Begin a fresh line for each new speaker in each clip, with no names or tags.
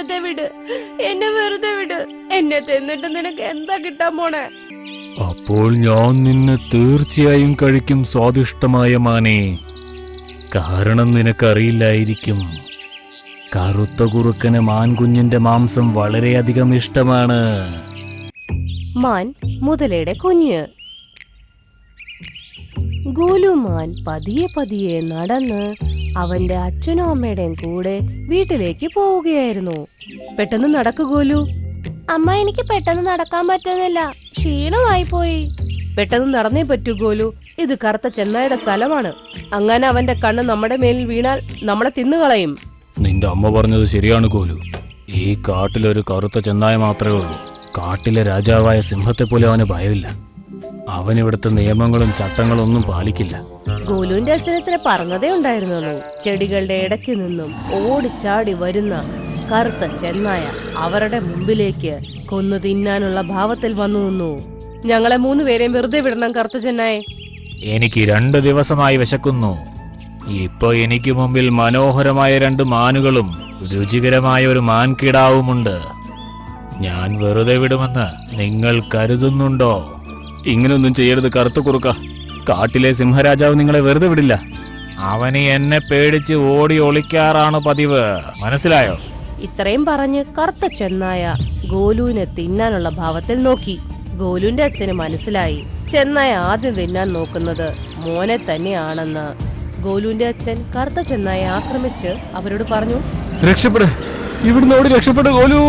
വെറുതെ വിട്, എന്നെ വെറുതെ വിട്. എന്നെ തിന്നിട്ട് നിനക്ക് എന്താ കിട്ടാൻ പോണേ?
അപ്പോൾ ഞാൻ നിന്നെ തീർച്ചയായും കഴിക്കും സ്വാദിഷ്ടമായ മാനേ. കാരണം നിനക്കറിയില്ലായിരിക്കും, കറുത്ത കുറുക്കന് മാൻകുഞ്ഞിന്റെ മാംസം വളരെയധികം ഇഷ്ടമാണ്.
മാൻ മുതലയുടെ കുഞ്ഞ്. ഗോലുമാൻ പതിയെ പതിയെ നടന്ന് അവന്റെ അച്ഛനും അമ്മയുടെയും കൂടെ വീട്ടിലേക്ക് പോവുകയായിരുന്നു. പെട്ടെന്ന് നടക്കു ഗോലു. അമ്മ, എനിക്ക് പെട്ടെന്ന് നടക്കാൻ പറ്റുന്നില്ല, ക്ഷീണമായി പോയി. പെട്ടെന്ന് നടന്നേ പറ്റൂ ഗോലു, ഇത് കറുത്ത ചെന്നായുടെ സ്ഥലമാണ്. അങ്ങനെ അവന്റെ കണ്ണ് നമ്മുടെ മേലിൽ വീണാൽ നമ്മളെ തിന്നുകളയും.
നിന്റെ അമ്മ പറഞ്ഞത് ശരിയാണ് ഗോലു. ഈ കാട്ടിലൊരു കറുത്ത ചെന്നായ മാത്രമേ ഉള്ളൂ. കാട്ടിലെ രാജാവായ സിംഹത്തെ പോലെ അവന് ഭയമില്ല. അവൻ ഇവിടുത്തെ നിയമങ്ങളും ചട്ടങ്ങളും ഒന്നും പാലിക്കില്ല.
ഗോലുവിന്റെ അച്ഛൻ ഇത്ര പറഞ്ഞതേ ഉണ്ടായിരുന്നുള്ളൂ. ചെടികളുടെ ഇടയ്ക്ക് നിന്നും ഓടിച്ചാടി വരുന്ന കറുത്ത ചെന്നായ അവരുടെ മുമ്പിലേക്ക് കൊന്നു തിന്നാനുള്ള ഭാവത്തിൽ വന്നു നിന്നു. ഞങ്ങളെ 3 പേരെയും വെറുതെ വിടണം കറുത്ത ചെന്നായെ.
എനിക്ക് 2 ദിവസമായി വിശക്കുന്നു. ഇപ്പൊ എനിക്ക് മുമ്പിൽ മനോഹരമായ 2 മാനുകളും രുചികരമായ ഒരു മാൻകിടാവുമുണ്ട്. ഞാൻ വെറുതെ വിടുമെന്ന് നിങ്ങൾ കരുതുന്നുണ്ടോ? ഇങ്ങനൊന്നും ചെയ്യരുത് കറുത്ത കുറുക്ക. കാട്ടിലെ സിംഹരാജാവ് നിങ്ങളെ വെറുതെ വിടില്ല. അവന് എന്നെ പേടിച്ച് ഓടി ഒളിക്കാറാണ് പതിവ്, മനസ്സിലായോ?
ഇത്രയും പറഞ്ഞ് കറുത്ത ചെന്നായ ഗോലുവിനെ തിന്നാനുള്ള ഭാവത്തിൽ നോക്കി. ഗോലുവിന്റെ അച്ഛന് മനസ്സിലായി, ചെന്നായ ആദ്യം തിന്നാൻ നോക്കുന്നത് മോനെ തന്നെയാണെന്ന്. ഗോലുവിന്റെ അച്ഛൻ കറുത്ത ചെന്നായ ആക്രമിച്ച് അവരോട് പറഞ്ഞു,
രക്ഷപ്പെട്, ഇവിടുന്ന് ഓടി രക്ഷപ്പെട് ഗോലു.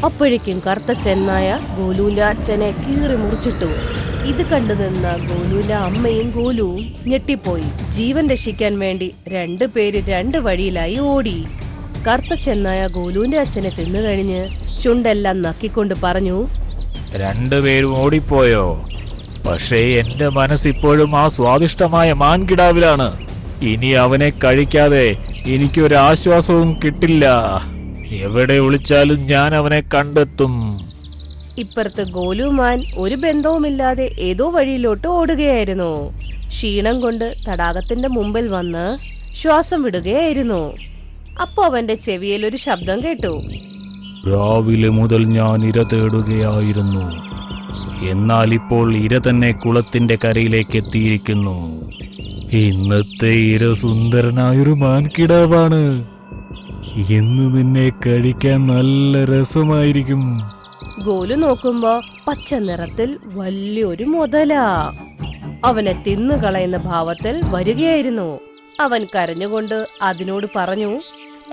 അപ്പോഴേക്കും കറുത്ത ചെന്നായ ഗോലുവിന്റെ അച്ഛനെ കീറി മുറിച്ചിട്ടു. ഇത് കണ്ടു നിന്ന ഗോലുവിന്റെ അമ്മയും ഗോലുവും ഞെട്ടിപ്പോയി. ജീവൻ രക്ഷിക്കാൻ വേണ്ടി 2 പേര് 2 വഴിയിലായി ഓടി. കറുത്ത ചെന്നായ ഗോലുവിന്റെ അച്ഛനെ തിന്നു കഴിഞ്ഞ് ചുണ്ടെല്ലാം നക്കിക്കൊണ്ട് പറഞ്ഞു,
2 പേരും ഓടിപ്പോയോ? പക്ഷേ എന്റെ മനസ്സിപ്പോഴും ആ സ്വാദിഷ്ടമായ മാൻകിടാവിലാണ്. ഇനി അവനെ കഴിക്കാതെ എനിക്കൊരാശ്വാസവും കിട്ടില്ല. എവിടെ ഒളിച്ചാലും ഞാൻ അവനെ കണ്ടെത്തും.
ഇപ്പുറത്ത് ഗോലുമാൻ ഒരു ബന്ധവുമില്ലാതെ ഏതോ വഴിയിലോട്ട് ഓടുകയായിരുന്നു. ക്ഷീണം കൊണ്ട് തടാകത്തിന്റെ മുമ്പിൽ വന്ന് ശ്വാസം വിടുകയായിരുന്നു. അപ്പോ അവന്റെ ചെവിയിൽ ഒരു ശബ്ദം കേട്ടു.
രാവിലെ മുതൽ ഞാൻ ഇര തേടുകയായിരുന്നു. എന്നാൽ ഇപ്പോൾ ഇര തന്നെ കുളത്തിന്റെ കരയിലേക്ക് എത്തിയിരിക്കുന്നു. ഇന്നത്തെ ഇര സുന്ദരനായൊരു മാൻകിടാവാണ്. ഇന്ന് നിന്നെ കഴിക്കാൻ നല്ല രസമായിരിക്കും.
ഗോലു നോക്കുമ്പോ പച്ച നിറത്തിൽ വലിയൊരു മുതല അവനെ തിന്നുകളയുന്ന ഭാവത്തിൽ വരികയായിരുന്നു. അവൻ കരഞ്ഞുകൊണ്ട് അതിനോട് പറഞ്ഞു,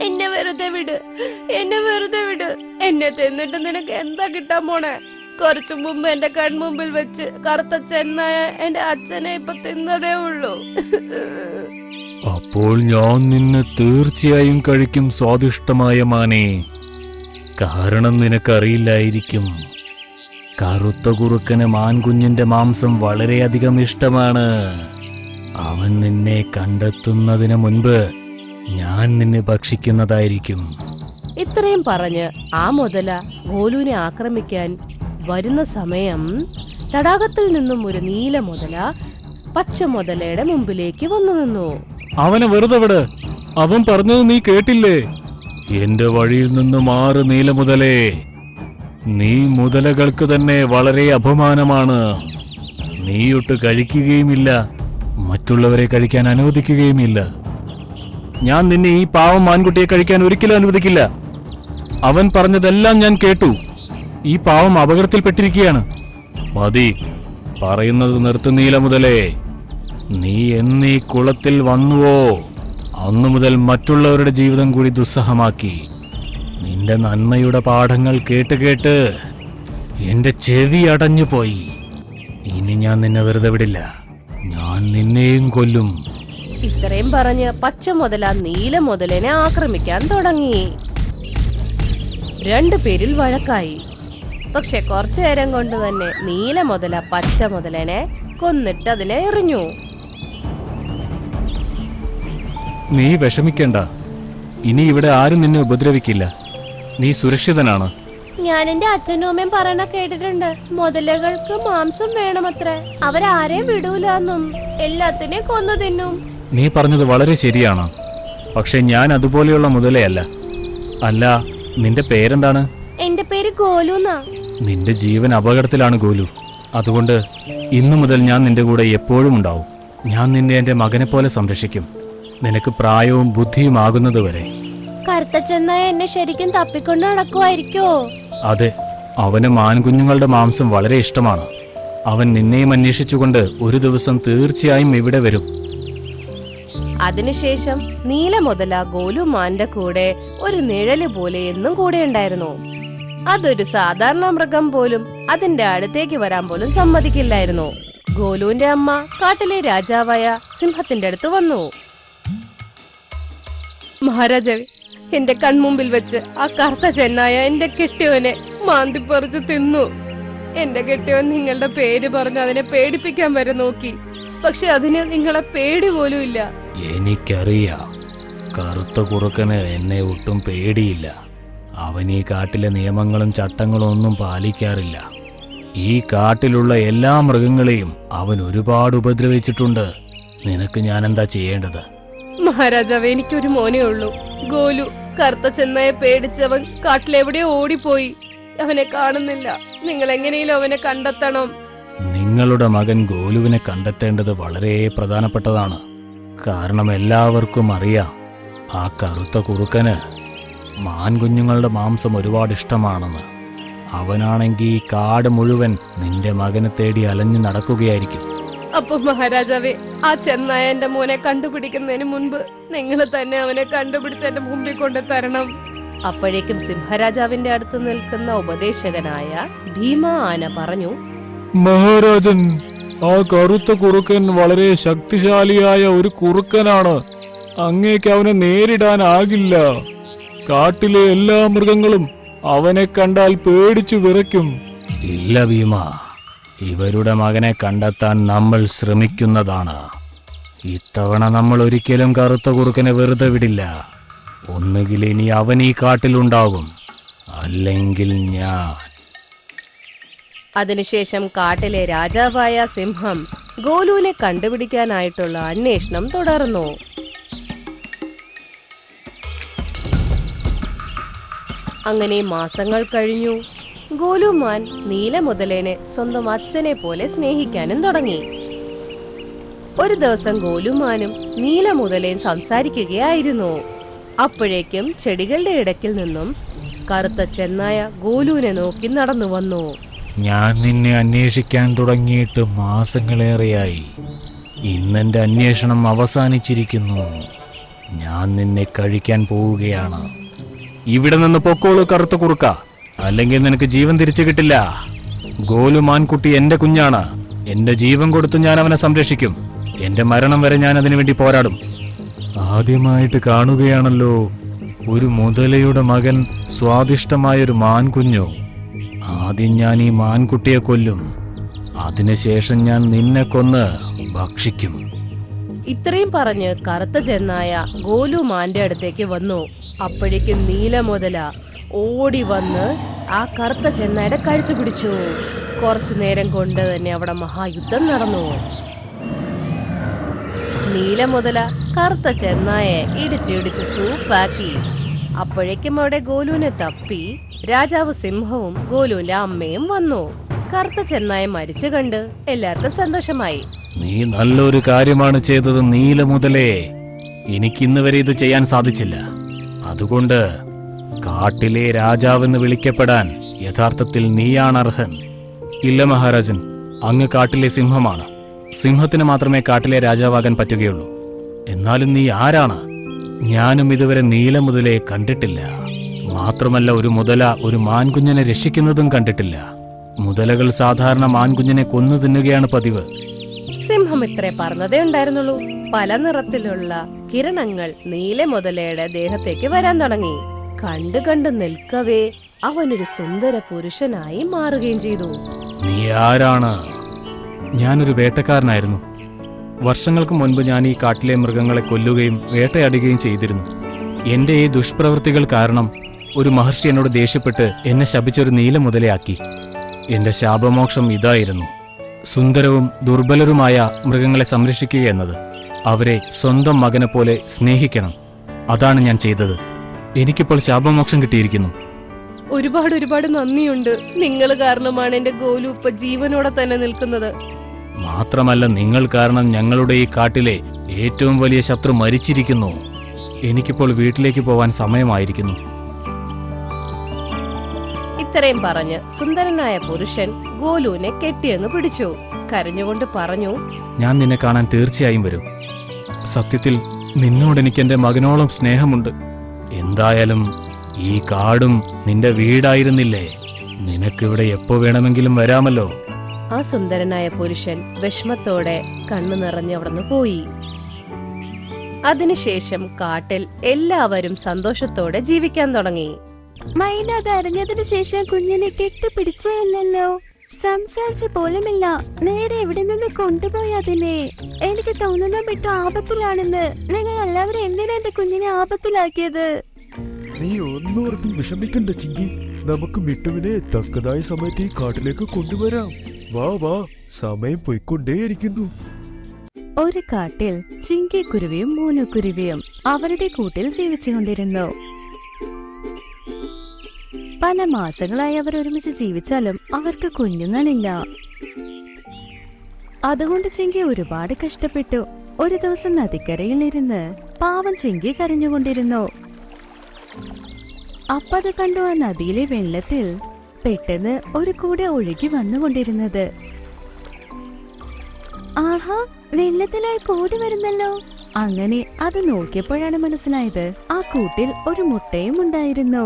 എന്നെ വെറുതെ വിട്, എന്നെ വെറുതെ വിട്. എന്നെ തിന്നിട്ട് നിനക്ക് എന്താ കിട്ടാൻ പോണേ? കുറച്ചു മുമ്പ് എന്റെ കൺമുമ്പിൽ വെച്ച് കറുത്ത ചെന്നായ എന്റെ അച്ഛനെ ഇപ്പൊ തിന്നതേ ഉള്ളൂ.
അപ്പോൾ ഞാൻ നിന്നെ തീർച്ചയായും കഴിക്കും സ്വാദിഷ്ടമായ മാനേ. കാരണം നിനക്കറിയില്ലായിരിക്കും, കറുത്ത കുറുക്കന് മാൻകുഞ്ഞിന്റെ മാംസം വളരെയധികം ഇഷ്ടമാണ്. അവൻ നിന്നെ കണ്ടെത്തുന്നതിന് മുൻപ് ഞാൻ നിന്നെ ഭക്ഷിക്കുന്നതായിരിക്കും.
ഇത്രയും പറഞ്ഞ് ആ മുതല ഗോലുവിനെ ആക്രമിക്കാൻ വരുന്ന സമയം തടാകത്തിൽ നിന്നും ഒരു നീല മുതല പച്ച മുതലയുടെ മുമ്പിലേക്ക് വന്നു നിന്നു.
അവനെ വെറുതെ വിട്, അവൻ പറഞ്ഞത് നീ കേട്ടില്ലേ? എന്റെ വഴിയിൽ നിന്ന് മാറ് നീലമുതലേ. നീ മുതലകൾക്ക് തന്നെ വളരെ അപമാനമാണ്. നീയൊട്ട് കഴിക്കുകയുമില്ല, മറ്റുള്ളവരെ കഴിക്കാൻ അനുവദിക്കുകയുമില്ല. ഞാൻ നിന്നെ ഈ പാവം മാൻകുട്ടിയെ കഴിക്കാൻ ഒരിക്കലും അനുവദിക്കില്ല. അവൻ പറഞ്ഞതെല്ലാം ഞാൻ കേട്ടു. ഈ പാവം അപകടത്തിൽപ്പെട്ടിരിക്കുകയാണ്. മതി, പറയുന്നത് നിർത്ത് നീലമുതലേ. നീ എന്നീ കുളത്തിൽ വന്നുവോ അന്നു മുതൽ മറ്റുള്ളവരുടെ ജീവിതം കൂടി ദുസ്സഹമാക്കി. നിന്റെ നന്മയുടെ പാഠങ്ങൾ കേട്ട് കേട്ട് എന്റെ ചെവി അടഞ്ഞു പോയി. ഇനി ഞാൻ നിന്നെ വെറുതെ വിടില്ല, ഞാൻ നിന്നെയും കൊല്ലും.
ഇത്രയും പറഞ്ഞ് പച്ച മുതല നീല മുതലിനെ ആക്രമിക്കാൻ തുടങ്ങി. 2 പേരിൽ വഴക്കായി. പക്ഷെ കുറച്ചു നേരം കൊണ്ട് തന്നെ നീല മുതല പച്ച മുതലനെ കൊന്നിട്ട് അതിനെ എറിഞ്ഞു.
നീ വിഷമിക്കണ്ട, ഇനി ഇവിടെ ആരും നിന്നെ ഉപദ്രവിക്കില്ല. നീ സുരക്ഷിതനാണ്.
ഞാൻ എന്റെ അച്ഛനും അമ്മയും പറയണ കേട്ടിട്ടുണ്ട്, മുതലകൾക്ക് മാംസം വേണമത്രേ. അവരാരെയും വിടൂലെന്നും എല്ലാത്തിനെയും കൊന്നു തിന്നും.
നീ പറഞ്ഞത് വളരെ ശരിയാണ്. പക്ഷെ ഞാൻ അതുപോലെയുള്ള മുതലയല്ല. അല്ല, നിന്റെ പേരെന്താണ്?
എന്റെ പേര് ഗോലുന്നാ.
നിന്റെ ജീവൻ അപകടത്തിലാണ് ഗോലു. അതുകൊണ്ട് ഇന്നു മുതൽ ഞാൻ നിന്റെ കൂടെ എപ്പോഴും ഉണ്ടാവും. ഞാൻ നിന്നെ എന്റെ മകനെ പോലെ സംരക്ഷിക്കും, നിനക്ക് പ്രായവും ബുദ്ധിയും ആകുന്നതുവരെ.
കറുത്ത ചെന്നായ എന്നെ ശരിക്കും തപ്പിക്കൊണ്ട് നടക്കുമായിരിക്കോ?
അതെ, അവന് മാൻകുഞ്ഞുങ്ങളുടെ മാംസം വളരെ ഇഷ്ടമാണ്. അവൻ നിന്നെയും അന്വേഷിച്ചുകൊണ്ട് ഒരു ദിവസം തീർച്ചയായും ഇവിടെ വരും.
അതിനുശേഷം നീലമുതല ഗോലുമാന്റെ കൂടെ ഒരു നിഴല് പോലെ എന്നും കൂടെ ഉണ്ടായിരുന്നു. അതൊരു സാധാരണ മൃഗം പോലും അതിന്റെ അടുത്തേക്ക് വരാൻ പോലും സമ്മതിക്കില്ലായിരുന്നു. ഗോലുവിന്റെ അമ്മ കാട്ടിലെ രാജാവായ സിംഹത്തിന്റെ അടുത്ത് വന്നു. മഹാരാജാവേ, എന്റെ കൺമുമ്പിൽ വെച്ച് ആ കറുത്ത ചെന്നായ എന്റെ കെട്ടിയവനെ മാന്തിപ്പറിച്ചു തിന്നു. എന്റെ കെട്ടിയവൻ നിങ്ങളുടെ പേര് പറഞ്ഞ് അതിനെ പേടിപ്പിക്കാൻ വരെ നോക്കി. പക്ഷെ അതിന് നിങ്ങളെ പേടി പോലും ഇല്ല.
എനിക്കറിയാം, കറുത്ത കുറുക്കന് എന്നെ ഒട്ടും പേടിയില്ല. അവൻ ഈ കാട്ടിലെ നിയമങ്ങളും ചട്ടങ്ങളും ഒന്നും പാലിക്കാറില്ല. ഈ കാട്ടിലുള്ള എല്ലാ മൃഗങ്ങളെയും അവൻ ഒരുപാട് ഉപദ്രവിച്ചിട്ടുണ്ട്. നിനക്ക് ഞാൻ എന്താ ചെയ്യേണ്ടത്?
മഹാരാജാവേ, എനിക്കൊരു മോനേ ഉള്ളൂ, ഗോലു. കറുത്ത ചെന്നായെ പേടിച്ചവൻ കാട്ടിലെവിടെയോ ഓടിപ്പോയി. അവനെ കാണുന്നില്ല. നിങ്ങൾ എങ്ങനെയും അവനെ കണ്ടെത്തണം.
നിങ്ങളുടെ മകൻ ഗോലുവിനെ കണ്ടെത്തേണ്ടത് വളരെ പ്രധാനപ്പെട്ടതാണ്. കാരണം എല്ലാവർക്കും അറിയാം, ആ കറുത്ത കുറുക്കന് മാൻകുഞ്ഞുങ്ങളുടെ മാംസം ഒരുപാട് ഇഷ്ടമാണെന്ന്. അവനാണെങ്കിൽ ഈ കാട് മുഴുവൻ നിന്റെ മകനെ തേടി അലഞ്ഞു നടക്കുകയായിരിക്കും.
അപ്പൊ മഹാരാജാവേ, ആ ചെന്നായ എന്റെ മോനെ കണ്ടുപിടിക്കുന്നതിന് മുൻപ് നിങ്ങൾ തന്നെ അവനെ കണ്ടുപിടിച്ച് എന്റെ മുമ്പിൽ കൊണ്ട് തരണം. അപ്പോഴേക്കും സിംഹരാജാവിന്റെ അടുത്ത് നിൽക്കുന്ന ഉപദേശകനായ ഭീമ ആന പറഞ്ഞു,
മഹാരാജൻ, ആ കറുത്ത കുറുക്കൻ വളരെ ശക്തിശാലിയായ ഒരു കുറുക്കനാണ്. അങ്ങേക്ക് അവനെ നേരിടാനാകില്ല. കാട്ടിലെ എല്ലാ മൃഗങ്ങളും അവനെ കണ്ടാൽ പേടിച്ചു വിറയ്ക്കും. ഇല്ല ഭീമ, ഇവരുടെ മകനെ കണ്ടെത്താൻ നമ്മൾ ശ്രമിക്കുന്നതാണ്. ഇത്തവണ നമ്മൾ ഒരിക്കലും കറുത്ത കുറുക്കനെ വെറുതെ വിടില്ല. ഒന്നുകിൽ ഇനി അവൻ ഈ കാട്ടിലുണ്ടാകും, അല്ലെങ്കിൽ ഞാൻ.
അതിനുശേഷം കാട്ടിലെ രാജാവായ സിംഹം ഗോലുവിനെ കണ്ടുപിടിക്കാനായിട്ടുള്ള അന്വേഷണം തുടർന്നു. അങ്ങനെ മാസങ്ങൾ കഴിഞ്ഞു. ഗോലുമാൻ നീലമുതലേനെ സ്വന്തം അച്ഛനെ പോലെ സ്നേഹിക്കാനും തുടങ്ങി. ഒരു ദിവസം ഗോലുമാനും നീലമുതലേൻ സംസാരിക്കുകയായിരുന്നു. അപ്പോഴേക്കും ചെടികളുടെ ഇടയ്ക്കിൽ നിന്നും കറുത്ത ചെന്നായ ഗോലുവിനെ നോക്കി നടന്നു വന്നു.
ഞാൻ നിന്നെ അന്വേഷിക്കാൻ തുടങ്ങിയിട്ട് മാസങ്ങളേറെയായി. ഇന്നെന്റെ അന്വേഷണം അവസാനിച്ചിരിക്കുന്നു. ഞാൻ നിന്നെ കഴിക്കാൻ പോവുകയാണ്. ഇവിടെ നിന്ന് പൊക്കോളൂ കറുത്ത കുറുക്ക, അല്ലെങ്കിൽ നിനക്ക് ജീവൻ തിരിച്ചു കിട്ടില്ല. ഗോലുമാൻകുട്ടി എന്റെ കുഞ്ഞാണ്. എന്റെ ജീവൻ കൊടുത്ത് ഞാൻ അവനെ സംരക്ഷിക്കും. എന്റെ മരണം വരെ ഞാൻ അതിനു വേണ്ടി പോരാടും. ആദ്യമായിട്ട് കാണുകയാണല്ലോ ഒരു മുതലയുടെ മകൻ സ്വാദിഷ്ടമായൊരു മാൻകുഞ്ഞോ. ആദ്യം ഞാൻ ഈ മാൻകുട്ടിയെ കൊല്ലും, അതിനുശേഷം ഞാൻ നിന്നെ കൊന്ന് ഭക്ഷിക്കും.
ഇത്രയും പറഞ്ഞ് കറുത്ത ചെന്നായ ഗോലുമാന്റെ അടുത്തേക്ക് വന്നു. അപ്പോഴേക്കും നീലമുതല ഓടി വന്ന് ആ കറുത്ത ചെന്നായുടെ കഴുത്ത് പിടിച്ചു. കുറച്ചു നേരം കൊണ്ട് തന്നെ അവിടെ മഹായുദ്ധം നടന്നു. നീലമുതല കറുത്ത ചെന്നായെ ഇടിച്ചിടിച്ച് സൂപ്പാക്കി. അപ്പോഴേക്കും അവിടെ ഗോലുവിനെ തപ്പി രാജാവ് സിംഹവും ഗോലുവിന്റെ അമ്മയും വന്നു. കറുത്ത ചെന്നായ മരിച്ചു കണ്ട് എല്ലാവർക്കും സന്തോഷമായി.
നീ നല്ലൊരു കാര്യമാണ് ചെയ്തത് നീലമുതലേ. എനിക്കിന്ന് വരെ ഇത് ചെയ്യാൻ സാധിച്ചില്ല. അതുകൊണ്ട് കാട്ടിലെ രാജാവെന്ന് വിളിക്കപ്പെടാൻ യഥാർത്ഥത്തിൽ നീയാണ് അർഹൻ. ഇല്ല മഹാരാജൻ, അങ്ങ് കാട്ടിലെ സിംഹമാണ്. സിംഹത്തിന് മാത്രമേ കാട്ടിലെ രാജാവാകാൻ പറ്റുകയുള്ളൂ. എന്നാലും നീ ആരാണ്? ഞാനും ഇതുവരെ നീലമുതലയെ കണ്ടിട്ടില്ല. മാത്രമല്ല ഒരു മുതല ഒരു മാൻകുഞ്ഞിനെ രക്ഷിക്കുന്നതും കണ്ടിട്ടില്ല. മുതലകൾ സാധാരണ മാൻകുഞ്ഞിനെ കൊന്നു തിന്നുകയാണ് പതിവ്.
സിംഹം ഇത്രേ പറഞ്ഞതേ ഉണ്ടായിരുന്നുള്ളൂ. പല നിറത്തിലുള്ള കിരണങ്ങൾ നീലമുതലയുടെ ദേഹത്തേക്ക് വരാൻ തുടങ്ങി. കണ്ടു കണ്ടു നിൽക്കവേ അവനൊരു സുന്ദര പുരുഷനായി മാറുകയും ചെയ്തു.
നീ ആരാണ്? ഞാനൊരു വേട്ടക്കാരനായിരുന്നു. വർഷങ്ങൾക്ക് മുൻപ് ഞാൻ ഈ കാട്ടിലെ മൃഗങ്ങളെ കൊല്ലുകയും വേട്ടയാടുകയും ചെയ്തിരുന്നു. എന്റെ ഈ ദുഷ്പ്രവൃത്തികൾ കാരണം ഒരു മഹർഷി എന്നോട് ദേഷ്യപ്പെട്ട് എന്നെ ശപിച്ചൊരു നീലമുതലയാക്കി. എന്റെ ശാപമോക്ഷം ഇതായിരുന്നു: സുന്ദരവും ദുർബലരുമായ മൃഗങ്ങളെ സംരക്ഷിക്കുക എന്നത്. അവരെ സ്വന്തം മകനെ പോലെ സ്നേഹിക്കണം. അതാണ് ഞാൻ ചെയ്തത്. എനിക്കിപ്പോൾ ശാപമോക്ഷം കിട്ടിയിരിക്കുന്നു.
ഒരുപാട് ഒരുപാട് നന്ദിയുണ്ട്. നിങ്ങൾ കാരണമാണ് എന്റെ ഗോലു ഇപ്പൊ ജീവനോടെ തന്നെ നിൽക്കുന്നത്.
മാത്രമല്ല, നിങ്ങൾ കാരണം ഞങ്ങളുടെ ഈ കാട്ടിലെ ഏറ്റവും വലിയ ശത്രു മരിച്ചിരിക്കുന്നു. എനിക്കിപ്പോൾ വീട്ടിലേക്ക് പോവാൻ സമയമായിരിക്കുന്നു.
ഇത്രയും പറഞ്ഞ് സുന്ദരനായ പുരുഷൻ ഗോലുവിനെ കെട്ടിയങ്ങ് പിടിച്ചു. കരഞ്ഞുകൊണ്ട് പറഞ്ഞു,
ഞാൻ നിന്നെ കാണാൻ തീർച്ചയായും വരും. സത്യത്തിൽ നിന്നോട് എനിക്ക് എന്റെ മകനോളം സ്നേഹമുണ്ട്. എന്തായാലും ഈ കാടും നിന്റെ വീടായിരുന്നില്ലേ? നിനക്കിവിടെ എപ്പോ വേണമെങ്കിലും വരാമല്ലോ.
ആ സുന്ദരനായ പുരുഷൻ വിഷമത്തോടെ കണ്ണു നിറഞ്ഞ് അവിടുന്ന് പോയി. അതിനുശേഷം കാട്ടിൽ എല്ലാവരും സന്തോഷത്തോടെ ജീവിക്കാൻ തുടങ്ങി.
മൈന അത് അറിഞ്ഞതിനു ശേഷം കുഞ്ഞിനെ കെട്ടിപ്പിടിച്ചല്ലോ. സംസാരിച്ചു പോലുമില്ല. നേരെ എവിടെ നിന്ന് കൊണ്ടുപോയി അതിനെ? എനിക്ക് തോന്നുന്ന മിട്ടു ആപത്തിലാണെന്ന്. നിങ്ങൾ എല്ലാവരും എന്തിനാ എന്റെ കുഞ്ഞിനെ ആപത്തിലാക്കിയത്?
നീ ഒന്നോർത്തും വിഷമിക്കണ്ട ചിങ്കി. നമുക്ക് മിട്ടുവിനെ തക്കതായ സമയത്ത് ഈ കാട്ടിലേക്ക് കൊണ്ടുവരാം. വാ വാ, സമയം പോയിക്കൊണ്ടേയിരിക്കുന്നു.
ഒരു കാട്ടിൽ ചിങ്കിക്കുരുവിയും മൂനുക്കുരുവിയും അവരുടെ കൂട്ടിൽ ജീവിച്ചുകൊണ്ടിരുന്നു. പല മാസങ്ങളായി അവർ ഒരുമിച്ച് ജീവിച്ചാലും അവർക്ക് കുഞ്ഞുങ്ങളില്ല. അതുകൊണ്ട് ചിങ്കി ഒരുപാട് കഷ്ടപ്പെട്ടു. ഒരു ദിവസം നദിക്കരയിൽ ഇരുന്ന് പാവം ചിങ്കി കരഞ്ഞുകൊണ്ടിരുന്നു. അപ്പത് കണ്ടു ആ നദിയിലെ വെള്ളത്തിൽ പെട്ടെന്ന് ഒരു കൂടെ ഒഴുകി വന്നുകൊണ്ടിരുന്നത്. ആഹാ, വെള്ളത്തിലായി കൂടി വരുന്നല്ലോ. അങ്ങനെ അത് നോക്കിയപ്പോഴാണ് മനസ്സിലായത് ആ കൂട്ടിൽ ഒരു മുട്ടയും ഉണ്ടായിരുന്നു.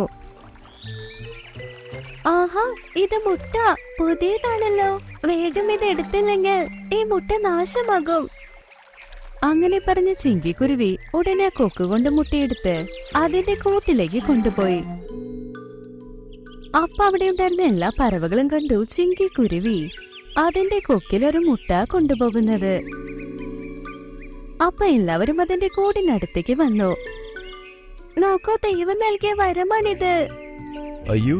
ആഹാ, ഇത് മുട്ട പുതിയതാണല്ലോ. വേഗം ഇത് എടുത്തില്ലെങ്കിൽ ഈ മുട്ട നാശമാകും. അങ്ങനെ പറഞ്ഞ ചിങ്കിക്കുരുവി ഉടനെ കൊക്കുകൊണ്ട് മുട്ടയെടുത്ത് അതിന്റെ കൂട്ടിലേക്ക് കൊണ്ടുപോയി. അപ്പൊ അവിടെ ഉണ്ടായിരുന്ന എല്ലാ പറവകളും കണ്ടു ചിങ്കിക്കുരുവി അതിന്റെ കൊക്കിൽ ഒരു മുട്ട കൊണ്ടുപോകുന്നത്. അപ്പൊ എല്ലാവരും അതിന്റെ കൂടിനടുത്തേക്ക് വന്നു. നോക്കൂ, ദൈവം നൽകിയ വരമാണിത്.
അയ്യോ,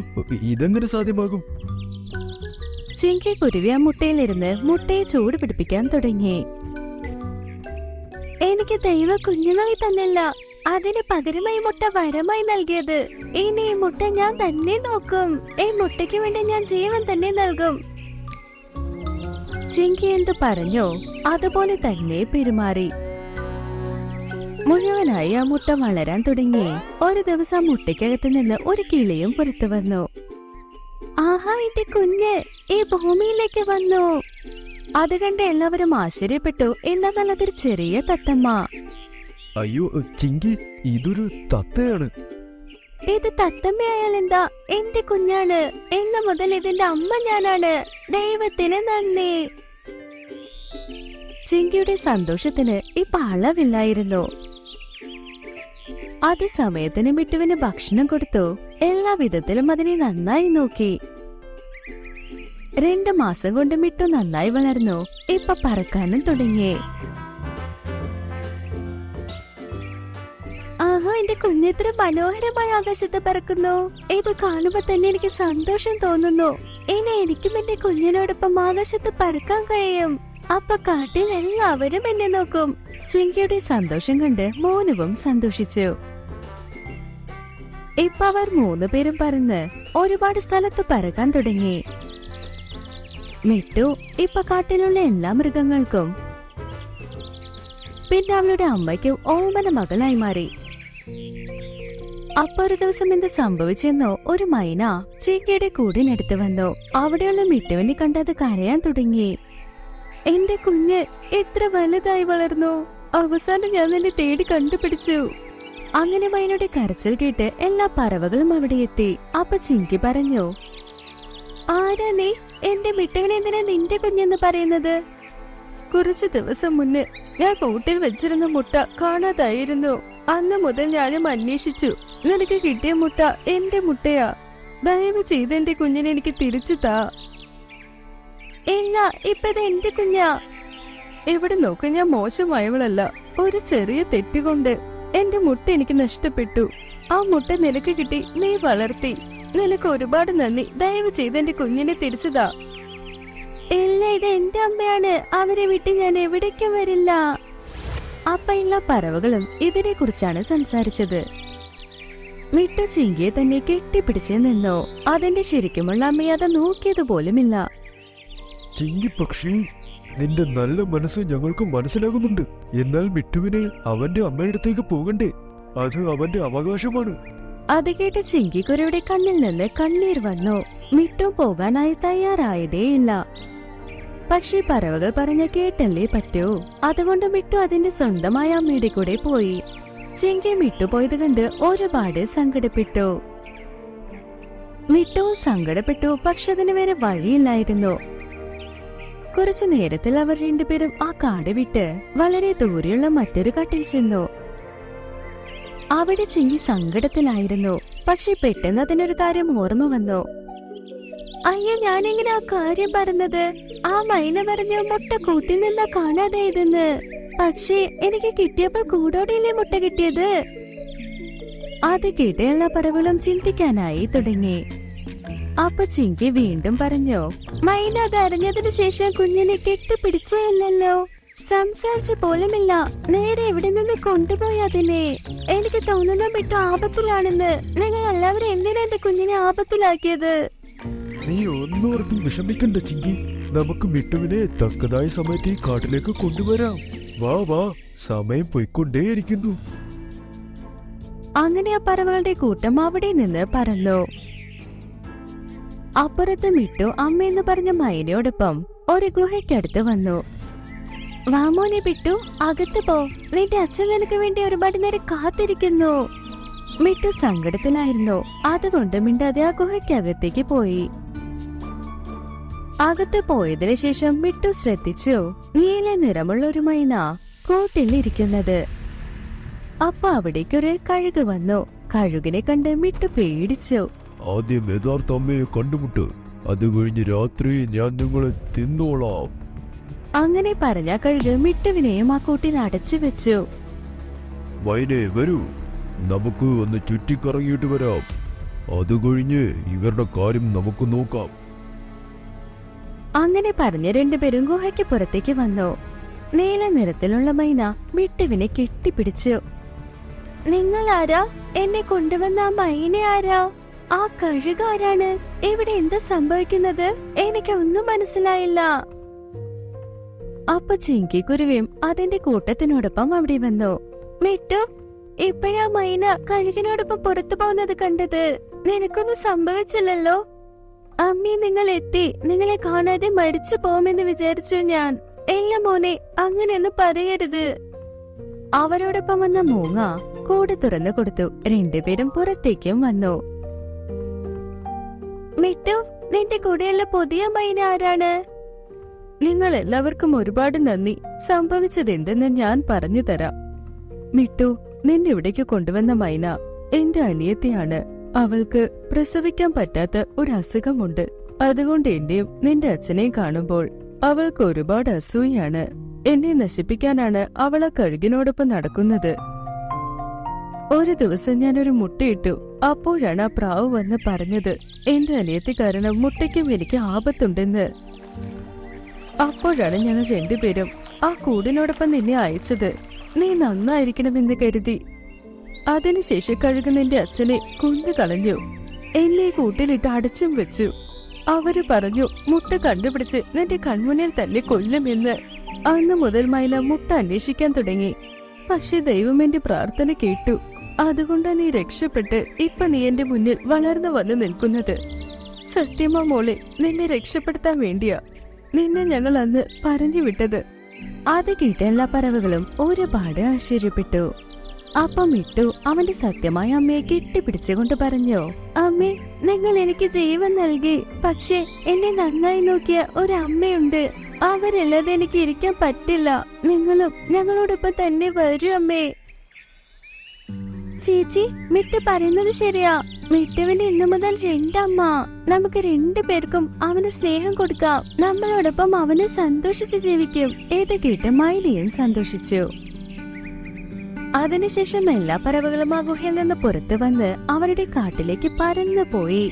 ഇതെങ്ങനെ സാധ്യമാകും?
ചിങ്കിക്കുരുവി ആ മുട്ടയിലിരുന്ന് മുട്ടയെ ചൂട് പിടിപ്പിക്കാൻ തുടങ്ങി. എനിക്ക് ദൈവ കുഞ്ഞുങ്ങളെ തന്നില്ല, അതിന് പകരമായി മുട്ട വരമായി നൽകിയത്. ഇനി ഈ മുട്ട ഞാൻ തന്നെ നോക്കും. ഈ മുട്ടയ്ക്ക് വേണ്ടി ഞാൻ ജീവൻ തന്നെ നൽകും. ചിങ്കി എന്ത് പറഞ്ഞോ അതുപോലെ തന്നെ പെരുമാറി. മുഴുവനായി ആ മുട്ട വളരാൻ തുടങ്ങി. ഒരു ദിവസം ആ മുട്ടയ്ക്കകത്ത് നിന്ന് ഒരു കിളിയും പുറത്തു വന്നു. ആഹാ, എന്റെ കുഞ്ഞ് ഈ ഭൂമിയിലേക്ക് വന്നു. അത് കണ്ട് എല്ലാവരും ആശ്ചര്യപ്പെട്ടു. എന്നാൽ നല്ലതൊരു ചെറിയ തത്തമ്മ.
അയ്യോ ചിങ്കി, ഇതൊരു തത്തയാണ്.
ഇത് തത്തമ്മയായാൽ എന്താ, എന്റെ കുഞ്ഞാണ്. ഇന്നു മുതൽ ഇതിന്റെ അമ്മ ഞാനാണ്. ദൈവത്തിന് നന്ദി. ചിങ്കിയുടെ സന്തോഷത്തിന് ഇപ്പൊ അളവില്ലായിരുന്നു. അതേസമയത്തിന് മിട്ടുവിന് ഭക്ഷണം കൊടുത്തു. എല്ലാ വിധത്തിലും അതിനെ നന്നായി നോക്കി. 2 മാസം കൊണ്ട് മിട്ടു നന്നായി വളർന്നു. ഇപ്പൊ പറക്കാനും തുടങ്ങി. ആഹാ, എന്റെ കുഞ്ഞെത്ര മനോഹരമായ ആകാശത്ത് പറക്കുന്നു. ഇത് കാണുമ്പോ തന്നെ എനിക്ക് സന്തോഷം തോന്നുന്നു. ഇനി എനിക്കും എന്റെ കുഞ്ഞിനോടൊപ്പം ആകാശത്ത് പറക്കാൻ കഴിയും. അപ്പൊ കാട്ടിൽ എല്ലാവരും എന്നെ നോക്കും. ചിങ്കിയുടെ സന്തോഷം കണ്ട് മോനുവും സന്തോഷിച്ചു. ഇപ്പൊ അവർ 3 പേരും പറന്ന് ഒരുപാട് സ്ഥലത്ത് പറക്കാൻ തുടങ്ങി. മിട്ടു ഇപ്പൊ കാട്ടിലുള്ള എല്ലാ മൃഗങ്ങൾക്കും പിന്നെ അവളുടെ അമ്മയ്ക്കും ഓമന മകളായി മാറി. അപ്പൊ ഒരു ദിവസം എന്ത് സംഭവിച്ചെന്നോ, ഒരു മൈന ചിങ്കിയുടെ കൂടിനടുത്ത് വന്നു. അവിടെയുള്ള മിട്ടുവിനെ കണ്ടത് കരയാൻ തുടങ്ങി. എന്റെ കുഞ്ഞ് എത്ര വലുതായി വളർന്നു. അവസാനം ഞാൻ നിന്നെ തേടി കണ്ടുപിടിച്ചു. അങ്ങനെ മൈനയുടെ കരച്ചിൽ കേട്ട് എല്ലാ പറവകളും അവിടെ എത്തി. അപ്പൊ ചിങ്കി പറഞ്ഞു, ആരാ നീ? എന്റെ മിട്ടുവിനെ എന്തിനാ നിന്റെ കുഞ്ഞെന്ന് പറയുന്നത്? കുറച്ചു ദിവസം മുന്നേ ഞാൻ കൂട്ടിൽ വെച്ചിരുന്ന മുട്ട കാണാതായിരുന്നു. അന്ന് മുതൽ ഞാനും അന്വേഷിച്ചു. നിനക്ക് കിട്ടിയ മുട്ട എന്റെ മുട്ടയാ. ദയവ് ചെയ്ത് എന്റെ കുഞ്ഞിനെ എനിക്ക് തിരിച്ചു താ. ഇല്ല, ഇപ്പത് എന്റെ കുഞ്ഞാ. എവിടെ നോക്ക്, ഞാൻ മോശമായവളല്ല. ഒരു ചെറിയ തെറ്റുകൊണ്ട് എന്റെ മുട്ട എനിക്ക് നഷ്ടപ്പെട്ടു. ആ മുട്ട നിനക്ക് കിട്ടി, നീ വളർത്തി. നിനക്ക് ഒരുപാട് നന്ദി. ദയവ് ചെയ്ത് എന്റെ കുഞ്ഞിനെ തിരിച്ചതാ. ഇല്ല, ഇത് എന്റെ അമ്മയാണ്. അവരെ വിട്ട് ഞാൻ എവിടേക്കും വരില്ല. അപ്പ എല്ലാ പറവകളും ഇതിനെ കുറിച്ചാണ് സംസാരിച്ചത്. മിട്ടു ചിങ്കിയെ തന്നെ കെട്ടിപ്പിടിച്ച് നിന്നു. അതിന്റെ ശരിക്കുമുള്ള അമ്മയെ അത് നോക്കിയത് പോലുമില്ല.
ചിങ്കി പക്ഷി, നിന്റെ നല്ല മനസ്സ് ഞങ്ങൾക്ക് മനസ്സിലാകുന്നുണ്ട്. എന്നാൽ മിട്ടുവിന് അവന്റെ അമ്മയുടെ അടുത്തേക്ക് പോകണ്ടേ? അത് അവന്റെ അവകാശമാണ്.
അത് കേട്ട് ചിങ്കിക്കുരയുടെ കണ്ണിൽ നിന്ന് കണ്ണീർ വന്നു. മിട്ടു പോകാനായി തയ്യാറായതേയില്ല. പക്ഷേ പറവകൾ പറഞ്ഞ കേട്ടല്ലേ പറ്റൂ. അതുകൊണ്ട് മിട്ടു അതിന്റെ സ്വന്തമായ അമ്മയുടെ കൂടെ പോയി. ചിങ്കി മിട്ടു പോയത് കണ്ട് ഒരുപാട് സങ്കടപ്പെട്ടു. മിട്ടുവും സങ്കടപ്പെട്ടു. പക്ഷെ അതിന് വേറെ വഴിയില്ലായിരുന്നു. കുറച്ചു നേരത്തിൽ അവർ രണ്ടുപേരും ആ കാട് വിട്ട് വളരെ ദൂരെയുള്ള മറ്റൊരു കാട്ടിൽ ചെന്നു. അവിടെ ചിങ്കി സങ്കടത്തിലായിരുന്നു. പക്ഷെ പെട്ടെന്ന് അതിനൊരു കാര്യം ഓർമ്മ വന്നു. അയ്യോ, ഞാനെങ്ങനെ ആ കാര്യം പറഞ്ഞത്? ആ മൈന പറഞ്ഞു മുട്ട കൂട്ടിൽ നിന്നാ കാണാതായതെന്ന്. പക്ഷേ എനിക്ക് കിട്ടിയപ്പോൾ കൂടോടെയല്ലേ മുട്ട കിട്ടിയത്? അത് കേട്ട് എല്ലാ പറവകളും ചിന്തിക്കാനായി തുടങ്ങി. അപ്പൊ ചിങ്കി വീണ്ടും പറഞ്ഞു, മൈന അത് അറിഞ്ഞതിനു ശേഷം കുഞ്ഞിനെ കെട്ടിപ്പിടിച്ചല്ലോ, സംസാരിച്ച പോലുമില്ല. നേരെ എവിടെ നിന്ന് കൊണ്ടുപോയി അതിനെ? എനിക്ക് തോന്നുന്ന മിട്ടു ആപത്തിലാണെന്ന്. നിങ്ങൾ എല്ലാവരും എന്തിനാ എന്റെ കുഞ്ഞിനെ ആപത്തിലാക്കിയത്?
നീ ഒന്നോർത്തും വിഷമിക്കണ്ട ചിങ്കി. നമുക്ക് മിട്ടുവിനെ തക്കതായ സമയത്ത് ഈ കാട്ടിലേക്ക് കൊണ്ടുവരാം. വാ വാ, സമയം പോയിക്കൊണ്ടേയിരിക്കുന്നു.
അങ്ങനെ ആ പറവകളുടെ കൂട്ടം അവിടെ നിന്ന് പറന്നു. അപ്പുറത്ത് മിട്ടു അമ്മയെന്ന് പറഞ്ഞ മൈനയോടൊപ്പം ഒരു ഗുഹയ്ക്കടുത്ത് വന്നു. വാമോനെ പിട്ടു, അകത്ത് പോ. നിന്റെ അച്ഛൻ നിനക്ക് വേണ്ടി ഒരുപാട് നേരം കാത്തിരിക്കുന്നു. മിട്ടു സങ്കടത്തിലായിരുന്നു. അതുകൊണ്ട് മിണ്ടാതെ ആ ഗുഹയ്ക്കകത്തേക്ക് പോയി. അകത്ത് പോയതിനു ശേഷം മിട്ടു ശ്രദ്ധിച്ചു, നീല നിറമുള്ള ഒരു മൈന കൂട്ടിലിരിക്കുന്നത്. അപ്പൊ അവിടേക്കൊരു കഴുക് വന്നു. കഴുകിനെ കണ്ട് മിട്ടു പേടിച്ചു.
ആദ്യം യഥാർത്ഥ അമ്മയെ കണ്ടുമുട്ട്. അത് കഴിഞ്ഞ് രാത്രി ഞാൻ നിങ്ങളെ തിന്നോളാം.
അങ്ങനെ പറഞ്ഞ കഴുക് മിട്ടുവിനെയും ആ കൂട്ടിൽ അടച്ചു വെച്ചു.
മൈനെ വരൂ, നമുക്ക് ഒന്ന് ചുറ്റിക്കറങ്ങിയിട്ട് വരാം. അത് കഴിഞ്ഞ് ഇവരുടെ കാര്യം നമുക്ക് നോക്കാം.
അങ്ങനെ പറഞ്ഞ് രണ്ടുപേരും ഗുഹയ്ക്ക് പുറത്തേക്ക് വന്നു. നീല നിറത്തിലുള്ള മൈന മിട്ടുവിനെ കെട്ടിപ്പിടിച്ചു. നിങ്ങൾ ആരാ? എന്നെ കൊണ്ടുവന്ന ആ മൈന ആരാ? ആ കഴുക് ആരാണ്? ഇവിടെ എന്താ സംഭവിക്കുന്നത്? എനിക്ക് ഒന്നും മനസ്സിലായില്ല. അപ്പൊ ചിങ്കിക്കുരുവിയും അതിന്റെ കൂട്ടത്തിനോടൊപ്പം അവിടെ വന്നു. മിട്ടു, ഇപ്പോഴാ മൈന കഴുകിനോടൊപ്പം പുറത്തു പോകുന്നത് കണ്ടത്. നിനക്കൊന്നും സംഭവിച്ചില്ലല്ലോ? അമ്മി, നിങ്ങൾ എത്തി. നിങ്ങളെ കാണാതെ മരിച്ചു പോകുമെന്ന് വിചാരിച്ചു ഞാൻ. ഇല്ല മോനെ, അങ്ങനെയൊന്നും പറയരുത്. അവരോടൊപ്പം വന്ന മൂങ്ങ കൂട് തുറന്നു കൊടുത്തു. രണ്ടുപേരും പുറത്തേക്കും വന്നു. മിട്ടു, നിന്റെ കൂടെയുള്ള പുതിയ മൈന ആരാണ്? നിങ്ങൾ എല്ലാവർക്കും ഒരുപാട് നന്ദി. സംഭവിച്ചത് എന്തെന്ന് ഞാൻ പറഞ്ഞു തരാം. മിട്ടു, നിന്നെ ഇവിടേക്ക് കൊണ്ടുവന്ന മൈന എന്റെ അനിയത്തിയാണ്. അവൾക്ക് പ്രസവിക്കാൻ പറ്റാത്ത ഒരു അസുഖമുണ്ട്. അതുകൊണ്ട് എന്റെയും നിന്റെ അച്ഛനെയും കാണുമ്പോൾ അവൾക്ക് ഒരുപാട് അസൂയാണ്. എന്നെ നശിപ്പിക്കാനാണ് അവൾ ആ കഴുകിനോടൊപ്പം നടക്കുന്നത്. ഒരു ദിവസം ഞാനൊരു മുട്ടയിട്ടു. അപ്പോഴാണ് ആ പ്രാവ് വന്ന് പറഞ്ഞത് എന്റെ അനിയത്തി കാരണം മുട്ടയ്ക്കും എനിക്ക് ആപത്തുണ്ടെന്ന്. അപ്പോഴാണ് ഞങ്ങൾ രണ്ടുപേരും ആ കൂടിനോടൊപ്പം നിന്നെ അയച്ചത്. നീ നന്നായിരിക്കണമെന്ന് കരുതി. അതിനുശേഷം കഴുകു നിന്റെ അച്ഛനെ കൊന്നുകളഞ്ഞു. എന്നെ കൂട്ടിലിട്ട് അടച്ചും വെച്ചു. അവര് പറഞ്ഞു മുട്ട കണ്ടുപിടിച്ച് നിന്റെ കൺമുന്നിൽ തന്നെ കൊല്ലുമെന്ന്. അന്ന് മുതൽ മൈന മുട്ട അന്വേഷിക്കാൻ തുടങ്ങി. പക്ഷെ ദൈവം എന്റെ പ്രാർത്ഥന കേട്ടു. അതുകൊണ്ടാ നീ രക്ഷപ്പെട്ട് ഇപ്പൊ നീ എന്റെ മുന്നിൽ വളർന്നു വന്ന് നിൽക്കുന്നത്. സത്യമാ മോളെ, നിന്നെ രക്ഷപ്പെടുത്താൻ വേണ്ടിയാ നിന്നെ ഞങ്ങൾ അന്ന് പറഞ്ഞു വിട്ടത്. അത് കേട്ട എല്ലാ പറവകളും ഒരുപാട് ആശ്ചര്യപ്പെട്ടു. അപ്പം മിട്ടു അവന്റെ സത്യമായ അമ്മയെ കെട്ടിപ്പിടിച്ചുകൊണ്ട് പറഞ്ഞു, അമ്മേ, നിങ്ങൾ എനിക്ക് ജീവൻ നൽകി. പക്ഷെ എന്നെ നന്നായി നോക്കിയ ഒരു അമ്മയുണ്ട്. അവരല്ലാതെ എനിക്ക് ഇരിക്കാൻ പറ്റില്ല. നിങ്ങളും ഞങ്ങളോടൊപ്പം തന്നെ വരൂ അമ്മേ. ചേച്ചി, മിട്ടു പറയുന്നത് ശരിയാ. മിട്ടുവിന്റെ ഇന്നു മുതൽ രണ്ടമ്മ. നമുക്ക് രണ്ടുപേർക്കും അവന് സ്നേഹം കൊടുക്കാം. നമ്മളോടൊപ്പം അവന് സന്തോഷിച്ച് ജീവിക്കും. ഇത് കേട്ട് മൈനയും സന്തോഷിച്ചു. അതിനുശേഷം എല്ലാ പറവകളും ആ ഗുഹയിൽ നിന്ന് പുറത്തു വന്ന് അവരുടെ കാട്ടിലേക്ക് പറന്നു പോയി.